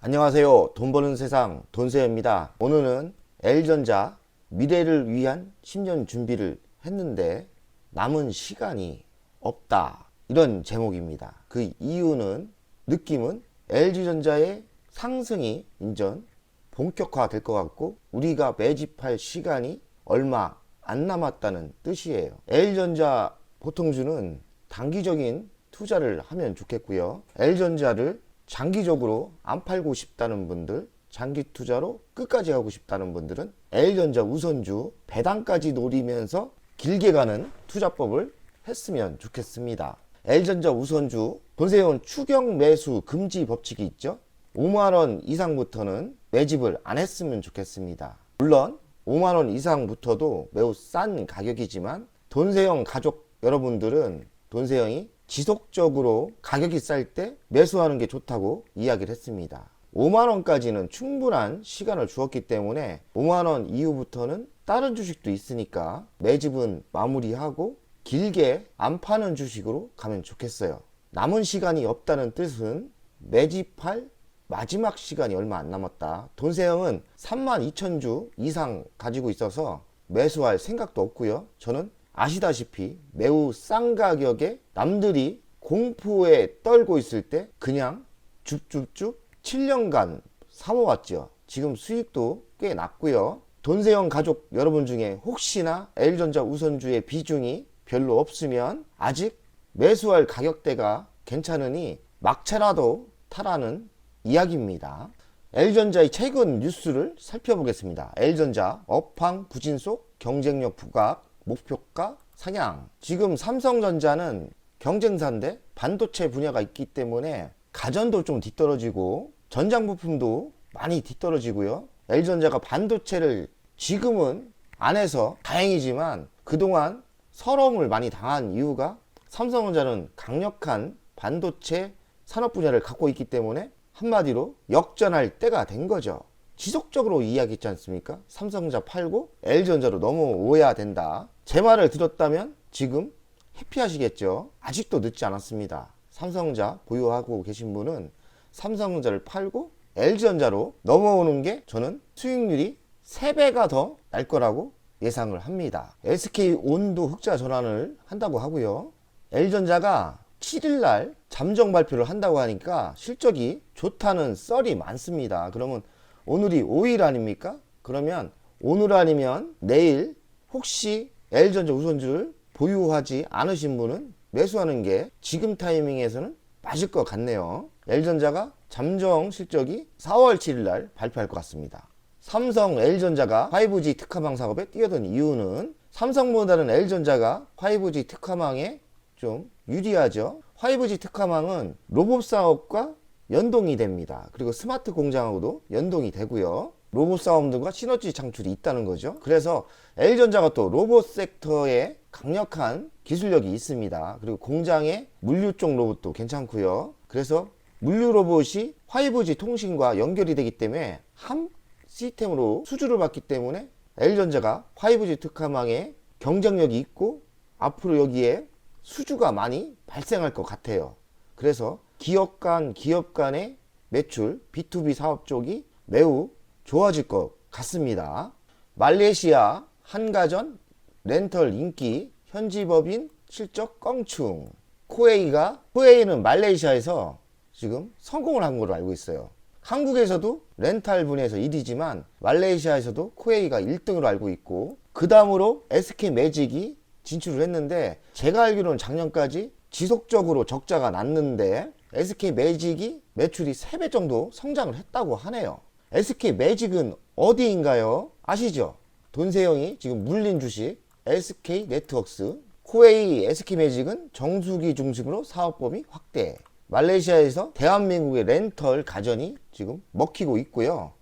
안녕하세요. 돈 버는 세상 돈세입니다. 오늘은 L전자 미래를 위한 10년 준비를 했는데 남은 시간이 없다. 이런 제목입니다. 그 이유는 느낌은 LG전자의 상승이 인전 본격화 될 것 같고 우리가 매집할 시간이 얼마 안 남았다는 뜻이에요. L전자 보통주는 단기적인 투자를 하면 좋겠고요. L전자를 장기적으로 안 팔고 싶다는 분들, 장기 투자로 끝까지 가고 싶다는 분들은 L전자 우선주 배당까지 노리면서 길게 가는 투자법을 했으면 좋겠습니다. L전자 우선주 돈세원 추경 매수 금지 법칙이 있죠. 5만원 이상부터는 매집을 안 했으면 좋겠습니다. 물론 5만원 이상부터도 매우 싼 가격이지만 돈세영 가족 여러분들은 돈세영이 지속적으로 가격이 쌀 때 매수하는 게 좋다고 이야기를 했습니다. 5만원까지는 충분한 시간을 주었기 때문에 5만원 이후부터는 다른 주식도 있으니까 매집은 마무리하고 길게 안 파는 주식으로 가면 좋겠어요. 남은 시간이 없다는 뜻은 매집할 마지막 시간이 얼마 안 남았다. 돈세영은 32,000주 이상 가지고 있어서 매수할 생각도 없고요. 저는 아시다시피 매우 싼 가격에 남들이 공포에 떨고 있을 때 그냥 줍줍줍 7년간 사모았죠. 지금 수익도 꽤 났고요. 돈세영 가족 여러분 중에 혹시나 L전자 우선주의 비중이 별로 없으면 아직 매수할 가격대가 괜찮으니 막차라도 타라는 이야기입니다. L전자의 최근 뉴스를 살펴보겠습니다. L전자 업황 부진 속 경쟁력 부각 목표가 상향. 지금 삼성전자는 경쟁사인데 반도체 분야가 있기 때문에 가전도 좀 뒤떨어지고 전장 부품도 많이 뒤떨어지고요. L전자가 반도체를 지금은 안 해서 다행이지만 그동안 서러움을 많이 당한 이유가 삼성전자는 강력한 반도체 산업 분야를 갖고 있기 때문에 한마디로 역전할 때가 된 거죠. 지속적으로 이야기했지 않습니까? 삼성전자 팔고 L전자로 넘어오야 된다. 제 말을 들었다면 지금 해피하시겠죠. 아직도 늦지 않았습니다. 삼성전자 보유하고 계신 분은 삼성전자를 팔고 L전자로 넘어오는 게 저는 수익률이 3배가 더 날 거라고 예상을 합니다. SK온도 흑자 전환을 한다고 하고요. L전자가 7일날 잠정 발표를 한다고 하니까 실적이 좋다는 썰이 많습니다. 그러면 오늘이 5일 아닙니까? 그러면 오늘 아니면 내일 혹시 L전자 우선주를 보유하지 않으신 분은 매수하는 게 지금 타이밍에서는 맞을 것 같네요. L전자가 잠정 실적이 4월 7일 날 발표할 것 같습니다. 삼성 L전자가 5G 특화망 사업에 뛰어든 이유는 삼성보다는 L전자가 5G 특화망에 좀 유리하죠. 5G 특화망은 로봇 사업과 연동이 됩니다. 그리고 스마트 공장하고도 연동이 되고요. 로봇 사업들과 시너지 창출이 있다는 거죠. 그래서 L전자가 또 로봇 섹터에 강력한 기술력이 있습니다. 그리고 공장의 물류 쪽 로봇도 괜찮고요. 그래서 물류 로봇이 5G 통신과 연결이 되기 때문에 한 시스템으로 수주를 받기 때문에 L전자가 5G 특화망에 경쟁력이 있고 앞으로 여기에 수주가 많이 발생할 것 같아요. 그래서 기업 간의 매출 B2B 사업 쪽이 매우 좋아질 것 같습니다. 말레이시아 한가전 렌털 인기 현지법인 실적 껑충. 코웨이는 말레이시아에서 지금 성공을 한 걸로 알고 있어요. 한국에서도 렌탈 분야에서 1위지만 말레이시아에서도 코웨이가 1등으로 알고 있고 그 다음으로 SK매직이 진출을 했는데 제가 알기로는 작년까지 지속적으로 적자가 났는데 SK매직이 매출이 3배 정도 성장을 했다고 하네요. SK매직은 어디인가요? 아시죠? 돈세영이 지금 물린 주식 SK네트웍스. 코웨이 SK매직은 정수기 중심으로 사업 범위 확대. 말레이시아에서 대한민국의 렌털 가전이 지금 먹히고 있고요.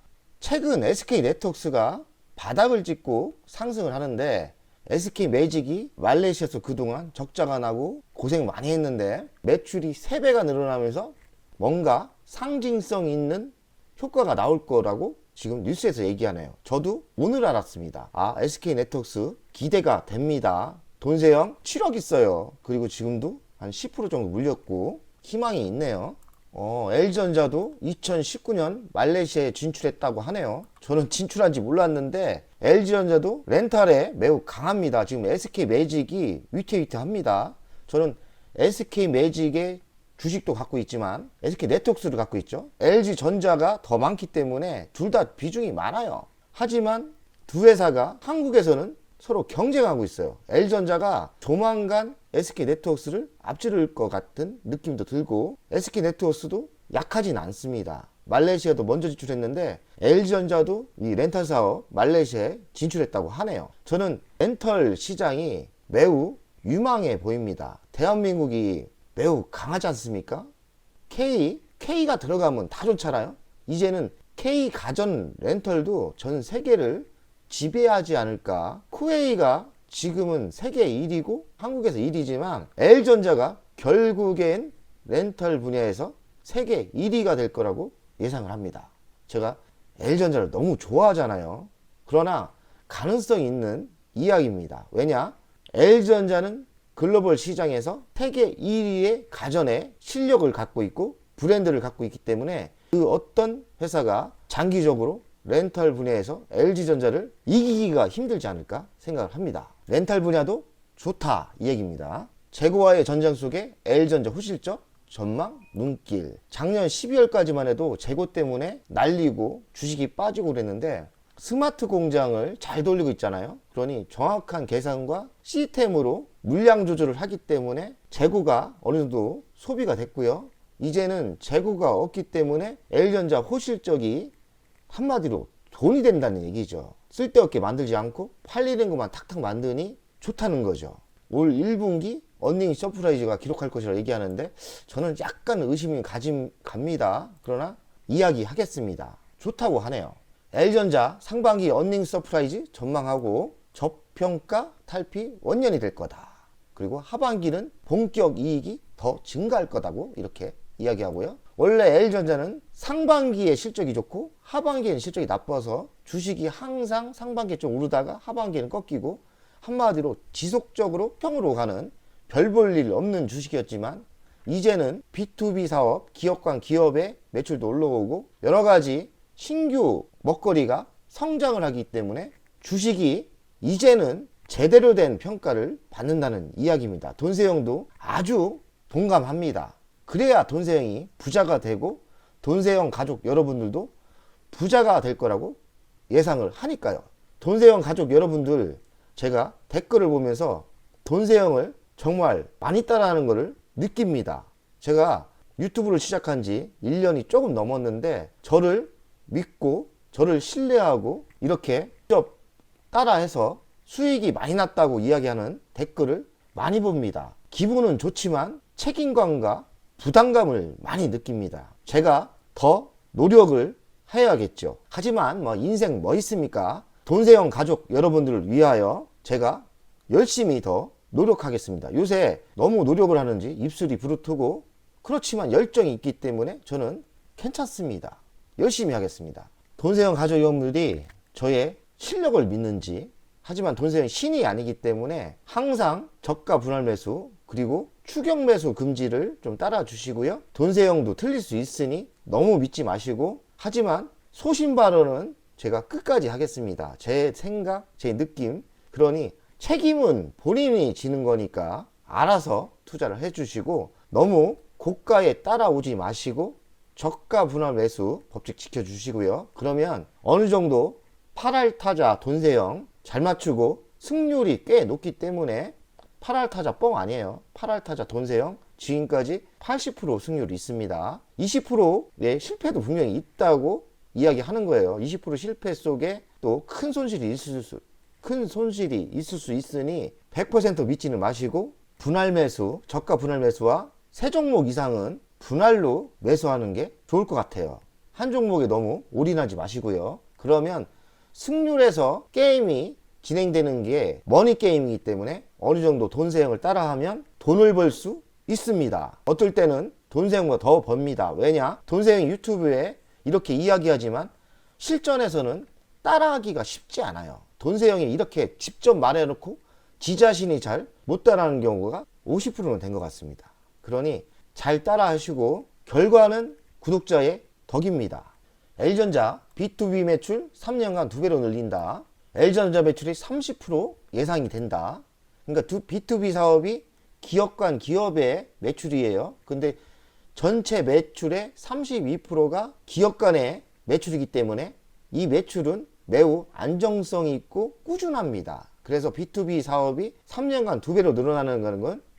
최근 SK네트웍스가 바닥을 찍고 상승을 하는데 SK매직이 말레이시아에서 그동안 적자가 나고 고생 많이 했는데 매출이 3배가 늘어나면서 뭔가 상징성 있는 효과가 나올 거라고 지금 뉴스에서 얘기하네요. 저도 오늘 알았습니다. SK네트웍스 기대가 됩니다. 돈세영 7억 있어요. 그리고 지금도 한 10% 정도 물렸고 희망이 있네요. LG전자도 2019년 말레이시아에 진출했다고 하네요. 저는 진출한지 몰랐는데 LG전자도 렌탈에 매우 강합니다. 지금 SK매직이 위태위태합니다. 저는 SK매직의 주식도 갖고 있지만 SK네트워크스를 갖고 있죠. LG전자가 더 많기 때문에 둘 다 비중이 많아요. 하지만 두 회사가 한국에서는 서로 경쟁하고 있어요. LG전자가 조만간 SK네트워크스를 앞지를 것 같은 느낌도 들고 SK네트워크스도 약하진 않습니다. 말레이시아도 먼저 진출했는데 LG전자도 이 렌탈 사업 말레이시아에 진출했다고 하네요. 저는 렌털 시장이 매우 유망해 보입니다. 대한민국이 매우 강하지 않습니까? K가 들어가면 다 좋잖아요. 이제는 K 가전 렌털도 전 세계를 지배하지 않을까. 쿠웨이가 지금은 세계 1위고 한국에서 1위지만 LG전자가 결국엔 렌털 분야에서 세계 1위가 될 거라고 예상을 합니다. 제가 LG전자를 너무 좋아하잖아요. 그러나 가능성이 있는 이야기입니다. 왜냐? LG전자는 글로벌 시장에서 세계 1위의 가전의 실력을 갖고 있고 브랜드를 갖고 있기 때문에 그 어떤 회사가 장기적으로 렌탈 분야에서 LG전자를 이기기가 힘들지 않을까 생각을 합니다. 렌탈 분야도 좋다 이 얘기입니다. 재고와의 전쟁 속에 LG전자 후실적 전망 눈길. 작년 12월까지만 해도 재고 때문에 날리고 주식이 빠지고 그랬는데 스마트 공장을 잘 돌리고 있잖아요. 그러니 정확한 계산과 시스템으로 물량 조절을 하기 때문에 재고가 어느 정도 소비가 됐고요. 이제는 재고가 없기 때문에 LG전자 호실적이 한마디로 돈이 된다는 얘기죠. 쓸데없게 만들지 않고 팔리는 것만 탁탁 만드니 좋다는 거죠. 올 1분기 어닝 서프라이즈가 기록할 것이라 얘기하는데 저는 약간 의심이 갑니다. 그러나 이야기하겠습니다. 좋다고 하네요. LG전자 상반기 어닝 서프라이즈 전망하고 저평가 탈피 원년이 될 거다. 그리고 하반기는 본격 이익이 더 증가할 거다고 이렇게 이야기하고요. 원래 LG전자는 상반기에 실적이 좋고 하반기에는 실적이 나빠서 주식이 항상 상반기에 좀 오르다가 하반기에는 꺾이고 한마디로 지속적으로 평으로 가는 별 볼 일 없는 주식이었지만 이제는 B2B 사업, 기업 간 기업의 매출도 올라오고 여러 가지 신규 먹거리가 성장을 하기 때문에 주식이 이제는 제대로 된 평가를 받는다는 이야기입니다. 돈세영도 아주 동감합니다. 그래야 돈세영이 부자가 되고 돈세영 가족 여러분들도 부자가 될 거라고 예상을 하니까요. 돈세영 가족 여러분들 제가 댓글을 보면서 돈세영을 정말 많이 따라하는 것을 느낍니다. 제가 유튜브를 시작한 지 1년이 조금 넘었는데 저를 믿고 저를 신뢰하고 이렇게 직접 따라해서 수익이 많이 났다고 이야기하는 댓글을 많이 봅니다. 기분은 좋지만 책임감과 부담감을 많이 느낍니다. 제가 더 노력을 해야겠죠. 하지만 인생 뭐 있습니까? 돈세영 가족 여러분들을 위하여 제가 열심히 더 노력하겠습니다. 요새 너무 노력을 하는지 입술이 부르트고 그렇지만 열정이 있기 때문에 저는 괜찮습니다. 열심히 하겠습니다. 돈세영 가족 여러분들이 저의 실력을 믿는지 하지만 돈세영 신이 아니기 때문에 항상 저가 분할 매수 그리고 추격 매수 금지를 좀 따라 주시고요. 돈세영도 틀릴 수 있으니 너무 믿지 마시고 하지만 소신 발언은 제가 끝까지 하겠습니다. 제 생각, 제 느낌 그러니 책임은 본인이 지는 거니까 알아서 투자를 해주시고 너무 고가에 따라오지 마시고 저가 분할 매수 법칙 지켜주시고요. 그러면 어느 정도 8할 타자 돈세영 잘 맞추고 승률이 꽤 높기 때문에 8할 타자 뻥 아니에요. 8할 타자 돈세영 지금까지 80% 승률이 있습니다. 20%의 실패도 분명히 있다고 이야기하는 거예요. 20% 실패 속에 또 큰 손실이 있을 수 있으니 100% 믿지는 마시고 분할 매수, 저가 분할 매수와 세 종목 이상은 분할로 매수하는 게 좋을 것 같아요. 한 종목에 너무 올인하지 마시고요. 그러면 승률에서 게임이 진행되는 게 머니 게임이기 때문에 어느 정도 돈세영을 따라하면 돈을 벌 수 있습니다. 어떨 때는 돈세영보다 더 법니다. 왜냐? 돈세영 유튜브에 이렇게 이야기하지만 실전에서는 따라하기가 쉽지 않아요. 돈세영이 이렇게 직접 말해놓고 지 자신이 잘 못 따라하는 경우가 50%는 된 것 같습니다. 그러니 잘 따라 하시고 결과는 구독자의 덕입니다. L전자 B2B 매출 3년간 2배로 늘린다. L전자 매출이 30% 예상이 된다. 그러니까 B2B 사업이 기업 간 기업의 매출이에요. 근데 전체 매출의 32%가 기업 간의 매출이기 때문에 이 매출은 매우 안정성이 있고 꾸준합니다. 그래서 B2B 사업이 3년간 2배로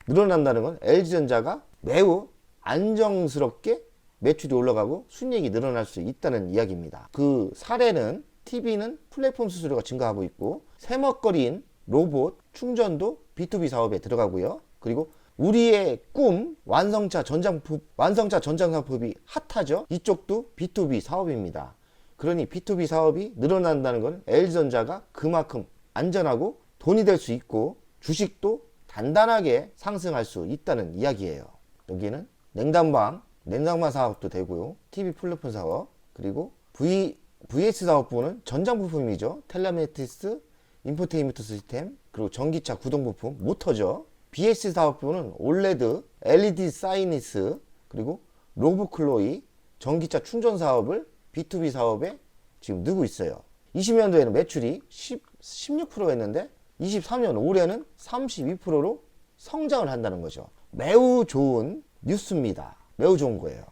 늘어난다는 건 LG전자가 매우 안정스럽게 매출이 올라가고 순이익이 늘어날 수 있다는 이야기입니다. 그 사례는 TV는 플랫폼 수수료가 증가하고 있고 새먹거리인 로봇 충전도 B2B 사업에 들어가고요. 그리고 우리의 꿈 완성차 전장산업이 핫하죠. 이쪽도 B2B 사업입니다. 그러니 B2B 사업이 늘어난다는 건 LG전자가 그만큼 안전하고 돈이 될 수 있고 주식도 단단하게 상승할 수 있다는 이야기예요. 여기는 냉난방 사업도 되고요. TV 플랫폼 사업, 그리고 VS 사업부는 전장 부품이죠. 텔레메트리스, 인포테인먼트 시스템, 그리고 전기차 구동 부품, 모터죠. BS 사업부는 올레드, LED 사이니스, 그리고 로브클로이 전기차 충전 사업을 B2B 사업에 지금 넣고 있어요. 20년도에는 매출이 16%였는데 23년 올해는 32%로 성장을 한다는 거죠. 매우 좋은 뉴스입니다. 매우 좋은 거예요.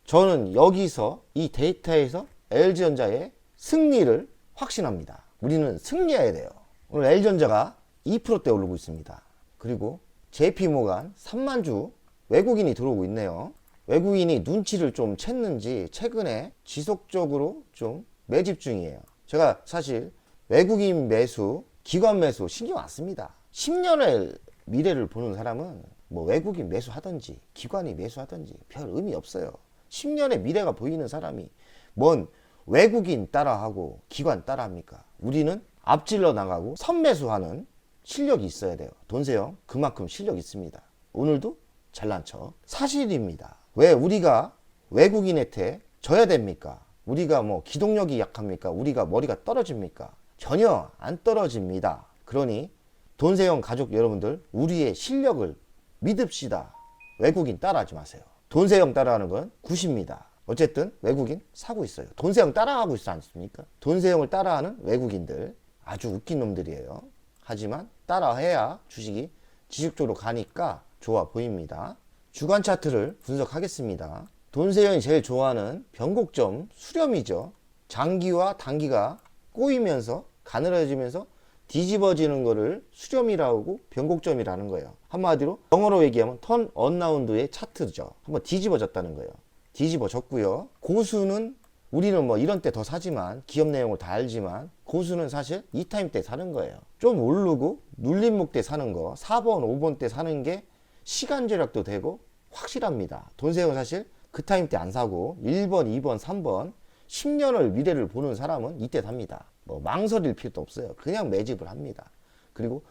저는 여기서 이 데이터에서 LG전자의 승리를 확신합니다. 우리는 승리해야 돼요. 오늘 LG전자가 2%대 오르고 있습니다. 그리고 JP모간 3만 주 외국인이 들어오고 있네요. 외국인이 눈치를 좀 챘는지 최근에 지속적으로 좀 매집 중이에요. 제가 사실 외국인 매수, 기관 매수 신경 안 씁니다. 10년의 미래를 보는 사람은 뭐 외국인 매수하든지 기관이 매수하든지 별 의미 없어요. 10년의 미래가 보이는 사람이 뭔 외국인 따라하고 기관 따라합니까? 우리는 앞질러 나가고 선매수하는 실력이 있어야 돼요. 돈세영 그만큼 실력 있습니다. 오늘도 잘난 척 사실입니다. 왜 우리가 외국인한테 져야 됩니까? 우리가 뭐 기동력이 약합니까? 우리가 머리가 떨어집니까? 전혀 안 떨어집니다. 그러니 돈세영 가족 여러분들 우리의 실력을 믿읍시다. 외국인 따라하지 마세요. 돈세영 따라하는 건 굿입니다. 어쨌든 외국인 사고 있어요. 돈세영 따라하고 있지 않습니까? 돈세영을 따라하는 외국인들 아주 웃긴 놈들이에요. 하지만 따라해야 주식이 지속적으로 가니까 좋아 보입니다. 주간 차트를 분석하겠습니다. 돈세영이 제일 좋아하는 변곡점 수렴이죠. 장기와 단기가 꼬이면서 가늘어지면서 뒤집어지는 거를 수렴이라고 변곡점이라는 거예요. 한마디로 영어로 얘기하면 턴 언라운드의 차트죠. 한번 뒤집어졌다는 거예요. 뒤집어졌고요. 고수는 우리는 뭐 이런 때 더 사지만 기업 내용을 다 알지만 고수는 사실 이 타임 때 사는 거예요. 좀 오르고 눌림목 때 사는 거 4번 5번 때 사는 게 시간 절약도 되고 확실합니다. 돈세영은 사실 그 타임 때 안 사고 1번 2번 3번 10년을 미래를 보는 사람은 이때 삽니다. 뭐 망설일 필요도 없어요. 그냥 매집을 합니다. 그리고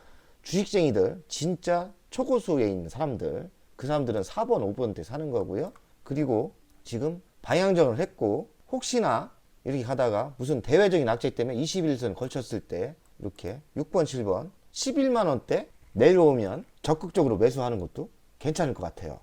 주식쟁이들 진짜 초고수에 있는 사람들 그 사람들은 4번 5번 때 사는 거고요. 그리고 지금 방향전을 했고 혹시나 이렇게 가다가 무슨 대외적인 악재 때문에 21선 걸쳤을 때 이렇게 6번 7번 11만원대 내려오면 적극적으로 매수하는 것도 괜찮을 것 같아요.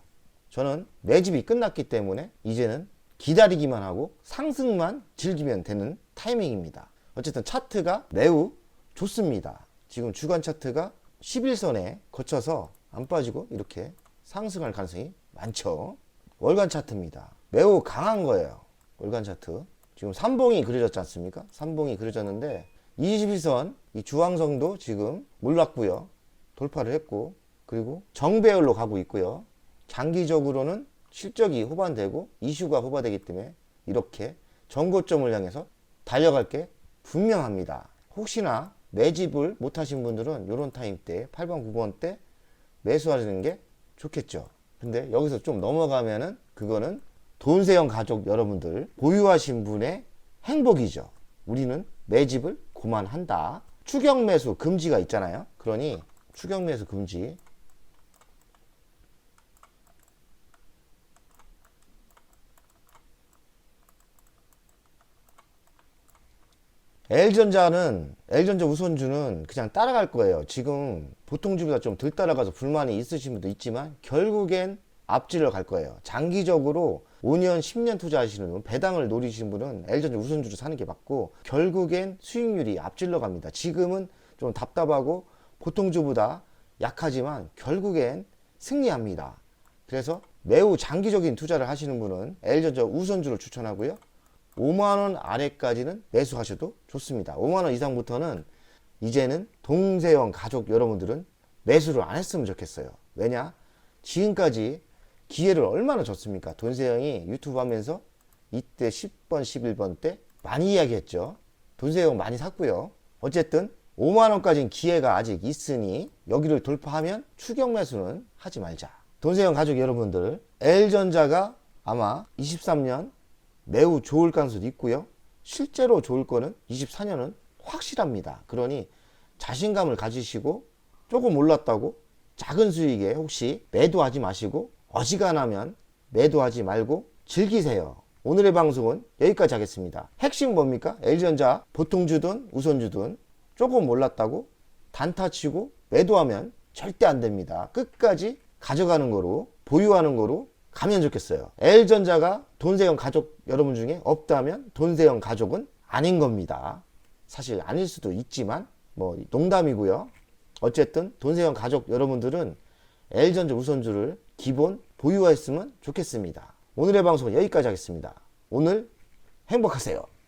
저는 매집이 끝났기 때문에 이제는 기다리기만 하고 상승만 즐기면 되는 타이밍입니다. 어쨌든 차트가 매우 좋습니다. 지금 주간 차트가 11선에 거쳐서 안 빠지고 이렇게 상승할 가능성이 많죠. 월간 차트입니다. 매우 강한 거예요. 월간 차트. 지금 삼봉이 그려졌지 않습니까? 삼봉이 그려졌는데 21선 이 주황성도 지금 몰랐고요. 돌파를 했고 그리고 정배열로 가고 있고요. 장기적으로는 실적이 후반되고 이슈가 후반되기 때문에 이렇게 전고점을 향해서 달려갈 게 분명합니다. 혹시나 매집을 못하신 분들은 이런 타임 때 8번 9번 때 매수하시는 게 좋겠죠. 근데 여기서 좀 넘어가면은 그거는 돈세영 가족 여러분들 보유하신 분의 행복이죠. 우리는 매집을 그만한다. 추격 매수 금지가 있잖아요. 그러니 추격 매수 금지. L전자 우선주는 그냥 따라갈 거예요. 지금 보통주보다 좀 덜 따라가서 불만이 있으신 분도 있지만 결국엔 앞질러 갈 거예요. 장기적으로 5년, 10년 투자하시는 분, 배당을 노리시는 분은 L전자 우선주로 사는 게 맞고, 결국엔 수익률이 앞질러 갑니다. 지금은 좀 답답하고 보통주보다 약하지만 결국엔 승리합니다. 그래서 매우 장기적인 투자를 하시는 분은 L전자 우선주를 추천하고요. 5만원 아래까지는 매수하셔도 좋습니다. 5만원 이상부터는 이제는 동세형 가족 여러분들은 매수를 안 했으면 좋겠어요. 왜냐? 지금까지 기회를 얼마나 줬습니까? 돈세형이 유튜브 하면서 이때 10번, 11번 때 많이 이야기했죠. 돈세형 많이 샀고요. 어쨌든 5만원까지는 기회가 아직 있으니 여기를 돌파하면 추격 매수는 하지 말자. 돈세형 가족 여러분들, L전자가 아마 23년 매우 좋을 가능성도 있고요. 실제로 좋을 거는 24년은 확실합니다. 그러니 자신감을 가지시고 조금 올랐다고 작은 수익에 혹시 매도하지 마시고 어지간하면 매도하지 말고 즐기세요. 오늘의 방송은 여기까지 하겠습니다. 핵심 뭡니까? L전자 보통주든 우선주든 조금 올랐다고 단타치고 매도하면 절대 안 됩니다. 끝까지 가져가는 거로, 보유하는 거로 가면 좋겠어요. L전자가 돈세형 가족 여러분 중에 없다면 돈세형 가족은 아닌 겁니다. 사실 아닐 수도 있지만 뭐 농담이고요. 어쨌든 돈세형 가족 여러분들은 L전자 우선주를 기본 보유했으면 좋겠습니다. 오늘의 방송은 여기까지 하겠습니다. 오늘 행복하세요.